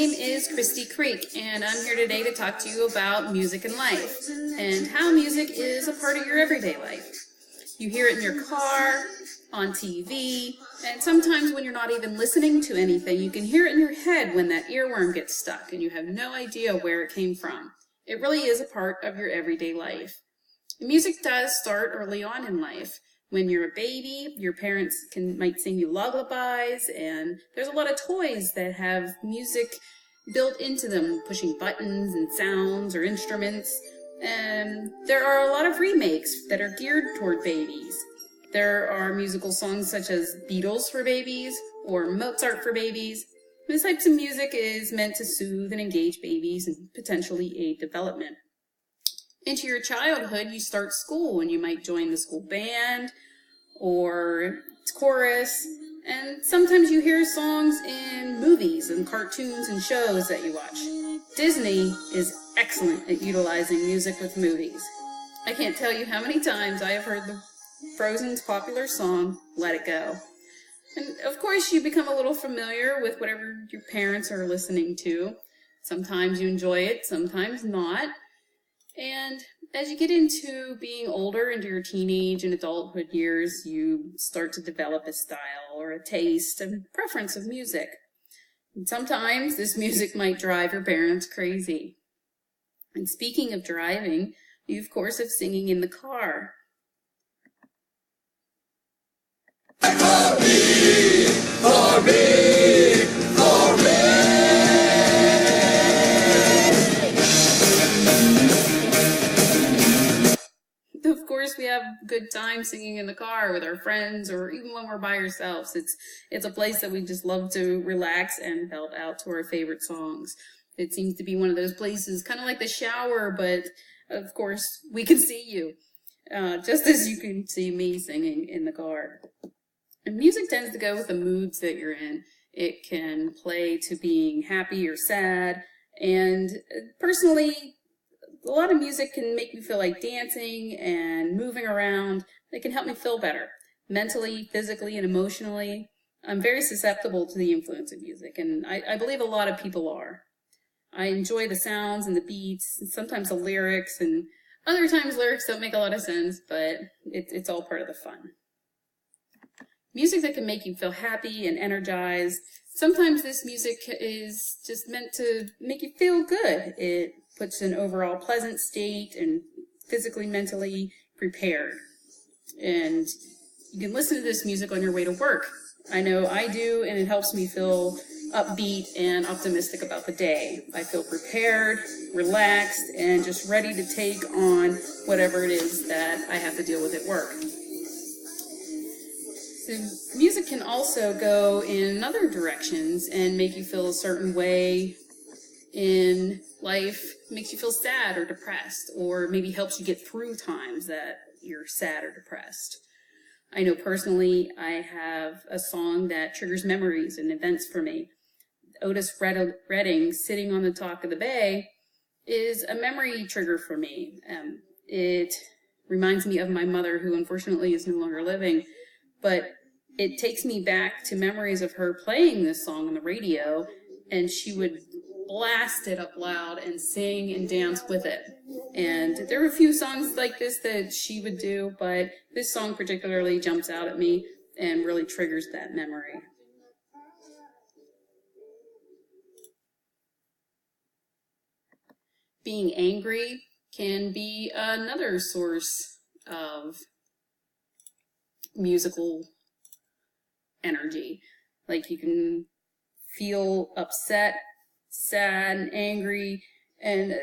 name is Christy Creek, and I'm here today to talk to you about music and life, and how music is a part of your everyday life. You hear it in your car, on TV, and sometimes when you're not even listening to anything, you can hear it in your head when that earworm gets stuck and you have no idea where it came from. It really is a part of your everyday life. Music does start early on in life. When you're a baby, your parents might sing you lullabies, and there's a lot of toys that have music built into them, pushing buttons and sounds or instruments. And there are a lot of remakes that are geared toward babies. There are musical songs such as Beatles for babies or Mozart for babies. This types of music is meant to soothe and engage babies and potentially aid development. Into your childhood, you start school and you might join the school band or chorus, and sometimes you hear songs in movies and cartoons and shows that you watch. Disney is excellent at utilizing music with movies. I can't tell you how many times I have heard the Frozen's popular song, Let It Go. And of course you become a little familiar with whatever your parents are listening to. Sometimes you enjoy it, sometimes not. And as you get into being older, into your teenage and adulthood years, you start to develop a style or a taste and preference of music. And sometimes this music might drive your parents crazy. And speaking of driving, you of course have singing in the car. For me, for me, for me. Of course, we have a good time singing in the car with our friends, or even when we're by ourselves. It's a place that we just love to relax and belt out to our favorite songs. It seems to be one of those places, kind of like the shower, but of course, we can see you, just as you can see me singing in the car. And music tends to go with the moods that you're in. It can play to being happy or sad, and personally, a lot of music can make me feel like dancing and moving around. It can help me feel better, mentally, physically, and emotionally. I'm very susceptible to the influence of music, and I believe a lot of people are. I enjoy the sounds and the beats, and sometimes the lyrics, and other times lyrics don't make a lot of sense, but it's all part of the fun. Music that can make you feel happy and energized. Sometimes this music is just meant to make you feel good. It puts an overall pleasant state and physically, mentally prepared. And you can listen to this music on your way to work. I know I do, and it helps me feel upbeat and optimistic about the day. I feel prepared, relaxed, and just ready to take on whatever it is that I have to deal with at work. So music can also go in other directions and make you feel a certain way in life, makes you feel sad or depressed, or maybe helps you get through times that you're sad or depressed. I know personally I have a song that triggers memories and events for me. Otis Redding, Sitting on the Dock of the Bay, is a memory trigger for me. It reminds me of my mother, who unfortunately is no longer living, but it takes me back to memories of her playing this song on the radio, and she would blast it up loud and sing and dance with it. And there were a few songs like this that she would do, but this song particularly jumps out at me and really triggers that memory. Being angry can be another source of musical energy. Like, you can feel upset, sad, and angry, and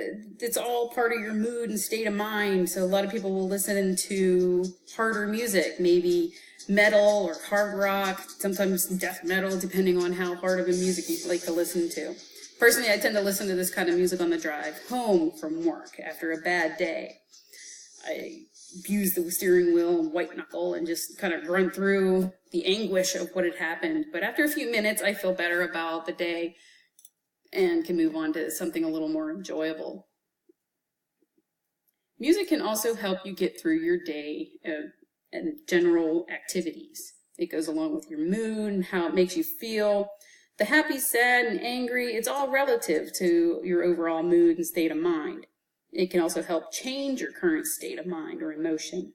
it's all part of your mood and state of mind. So a lot of people will listen to harder music, maybe metal or hard rock, sometimes death metal, depending on how hard of a music you like to listen to. Personally, I tend to listen to this kind of music on the drive home from work after a bad day. I abuse the steering wheel and white knuckle and just kind of run through the anguish of what had happened. But after a few minutes, I feel better about the day and can move on to something a little more enjoyable. Music can also help you get through your day and general activities. It goes along with your mood and how it makes you feel. The happy, sad, and angry, it's all relative to your overall mood and state of mind. It can also help change your current state of mind or emotion.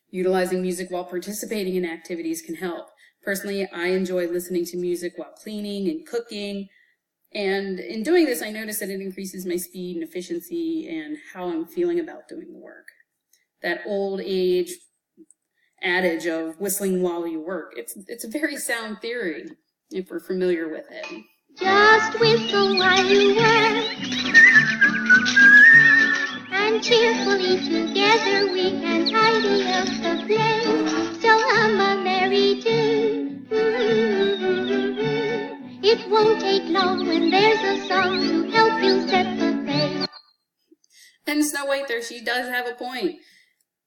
Utilizing music while participating in activities can help. Personally, I enjoy listening to music while cleaning and cooking. And in doing this, I notice that it increases my speed and efficiency and how I'm feeling about doing the work. That old age adage of whistling while you work, it's a very sound theory if we're familiar with it. Just whistle while you work, and cheerfully together we can tidy up the place. So hum a merry tune. It won't take long when there's a song to help you set the pace. And Snow White there, she does have a point.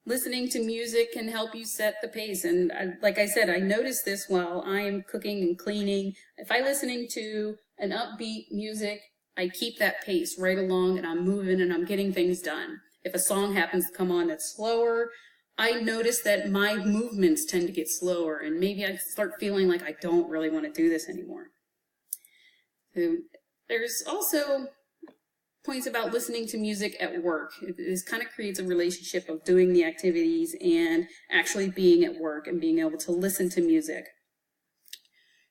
Listening to music can help you set the pace. And like I said, I notice this while I'm cooking and cleaning. If I'm listening to an upbeat music, I keep that pace right along and I'm moving and I'm getting things done. If a song happens to come on that's slower, I notice that my movements tend to get slower and maybe I start feeling like I don't really want to do this anymore. So there's also points about listening to music at work. This kind of creates a relationship of doing the activities and actually being at work and being able to listen to music.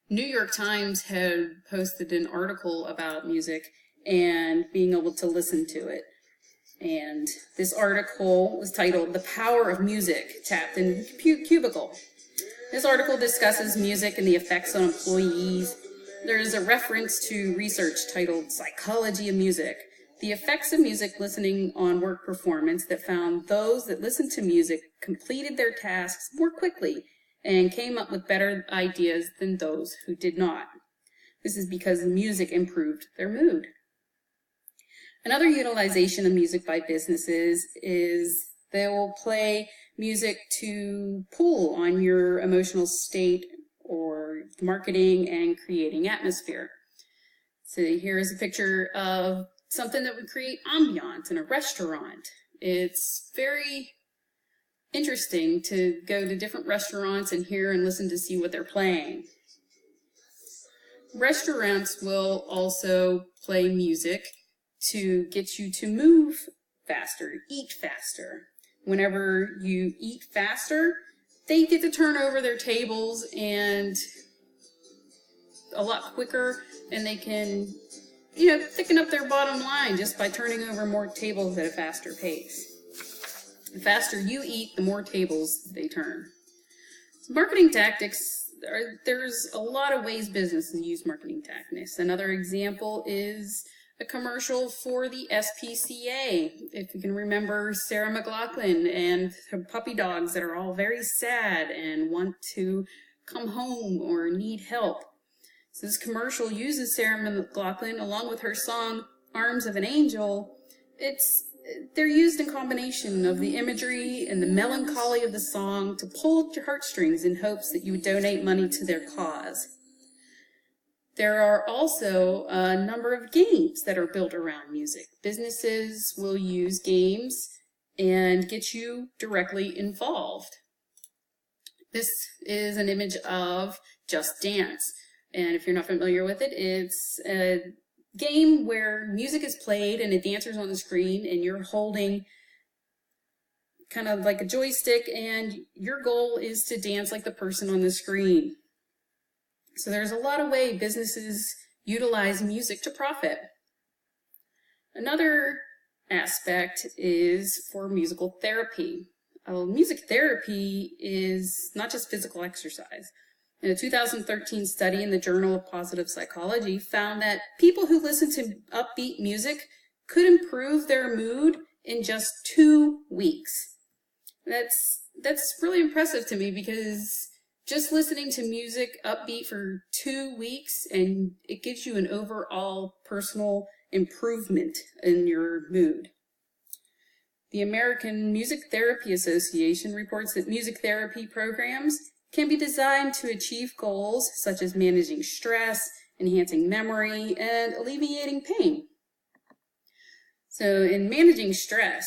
New York Times had posted an article about music and being able to listen to it. And this article was titled "The Power of Music Tapped in Cubicle." This article discusses music and the effects on employees. There is a reference to research titled "Psychology of Music: The Effects of Music Listening on Work Performance" that found those that listened to music completed their tasks more quickly and came up with better ideas than those who did not. This is because music improved their mood. Another utilization of music by businesses is they will play music to pull on your emotional state or marketing and creating atmosphere. So here is a picture of something that would create ambiance in a restaurant. It's very interesting to go to different restaurants and hear and listen to see what they're playing. Restaurants will also play music to get you to move faster, eat faster. Whenever you eat faster, they get to turn over their tables and a lot quicker, and they can, thicken up their bottom line just by turning over more tables at a faster pace. The faster you eat, the more tables they turn. So marketing tactics, there's a lot of ways businesses use marketing tactics. Another example is a commercial for the SPCA. If you can remember Sarah McLachlan and her puppy dogs that are all very sad and want to come home or need help. So this commercial uses Sarah McLachlan along with her song "Arms of an Angel." They're used in combination of the imagery and the melancholy of the song to pull at your heartstrings in hopes that you would donate money to their cause. There are also a number of games that are built around music. Businesses will use games and get you directly involved. This is an image of Just Dance. And if you're not familiar with it, it's a game where music is played and a dancer's on the screen and you're holding kind of like a joystick and your goal is to dance like the person on the screen. So there's a lot of ways businesses utilize music to profit. Another aspect is for musical therapy. Music therapy is not just physical exercise. In a 2013 study in the Journal of Positive Psychology found that people who listen to upbeat music could improve their mood in just 2 weeks. That's really impressive to me because just listening to music upbeat for 2 weeks and it gives you an overall personal improvement in your mood. The American Music Therapy Association reports that music therapy programs can be designed to achieve goals such as managing stress, enhancing memory, and alleviating pain. So in managing stress,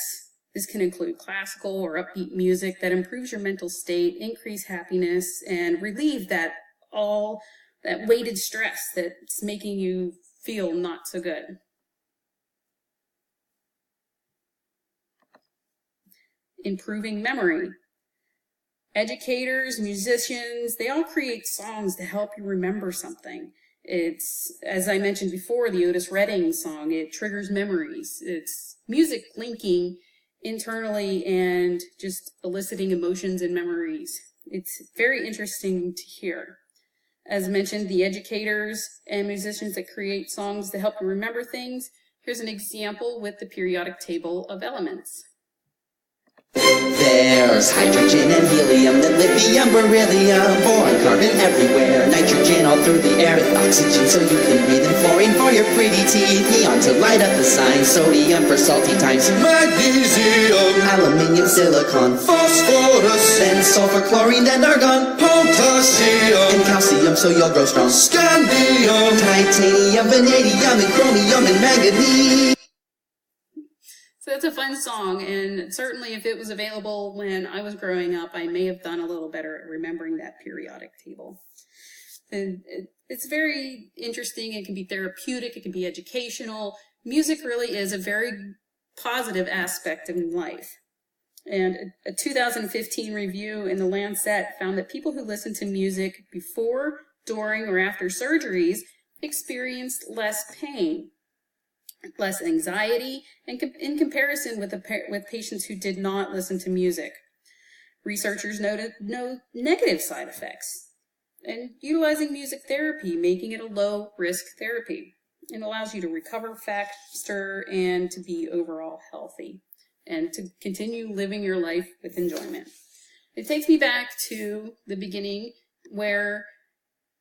this can include classical or upbeat music that improves your mental state, increase happiness, and relieve that all that weighted stress that's making you feel not so good. Improving memory. Educators, musicians, they all create songs to help you remember something. It's, as I mentioned before, the Otis Redding song, it triggers memories. It's music linking internally and just eliciting emotions and memories. It's very interesting to hear. As mentioned, the educators and musicians that create songs to help you remember things. Here's an example with the periodic table of elements. There's hydrogen and helium, then lithium, beryllium, boron, carbon everywhere, nitrogen all through the air, oxygen so you can breathe, and fluorine for your pretty teeth, neon to light up the sign, sodium for salty times, Magnesium, aluminium, silicon, phosphorus, then sulfur, chlorine, and argon, potassium, and calcium so you'll grow strong, scandium, titanium, vanadium, and chromium, and manganese. So that's a fun song, and certainly if it was available when I was growing up, I may have done a little better at remembering that periodic table. And it's very interesting. It can be therapeutic. It can be educational. Music really is a very positive aspect in life. And a 2015 review in the Lancet found that people who listen to music before, during, or after surgeries experienced less pain, less anxiety, and in comparison with patients who did not listen to music. Researchers noted no negative side effects. And utilizing music therapy, making it a low-risk therapy. It allows you to recover faster and to be overall healthy and to continue living your life with enjoyment. It takes me back to the beginning where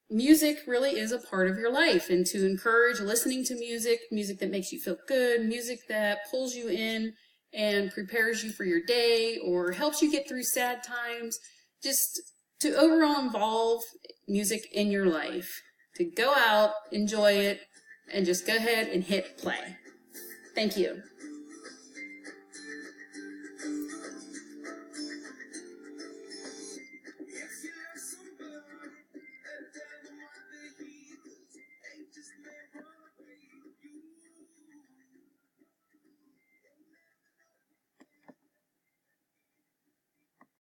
music really is a part of your life, and to encourage listening to music, music that makes you feel good, music that pulls you in and prepares you for your day or helps you get through sad times, just to overall involve music in your life, to go out, enjoy it, and just go ahead and hit play. Thank you.